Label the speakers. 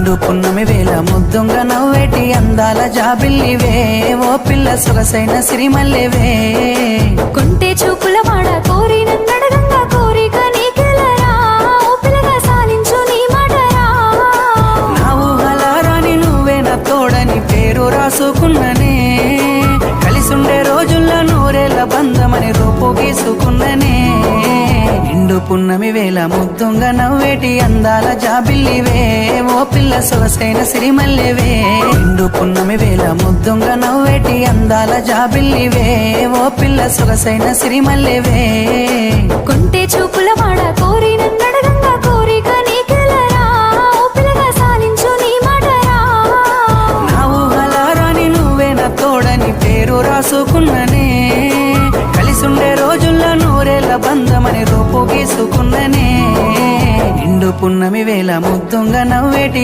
Speaker 1: నిండు పున్నమి వేళ ముద్దుంగా నవ్వేటి అందాల జాబిల్లివే ఓ పిల్ల సొగసైన సిరిమల్లెవే
Speaker 2: కొంటే చూపుల వాడ కోరి నన్నడగంగా కోరిక నీకెలరా ఓ పిల్లగా సాలించు నీ మాటరా
Speaker 1: నా ఊహలారాని నువ్వే నా తోడని పేరు రాసుకున్ననే కలిసుండే రోజుల్లో నూరేళ్ల బంధమని రూపు గీసుకున్ననే నిండు పున్నమి వేళ ముద్దుంగా నవ్వేటి అందాల జాబిల్లివే ఓ పిల్ల సొగసైన సిరిమల్లెవే నిండు పున్నమి వేళ ముద్దుంగా నవ్వేటి అందాల జాబిల్లివే ఓ పిల్ల సొగసైన సిరిమల్లెవే
Speaker 2: కొంటే చూపుల వాడ కోరి నన్నడగంగా కోరిక నీకెలరా ఓ పిల్లగా సాలించు నీ మాటరా
Speaker 1: నా ఊహలారాని నువ్వే నా తోడని పేరు రాసుకున్ననే కలిసుండే రోజుల్లో నూరేళ్ల బంధమని రూపు గీసుకున్ననే నిండు పున్నమి వేళ ముద్దుంగా నవ్వేటి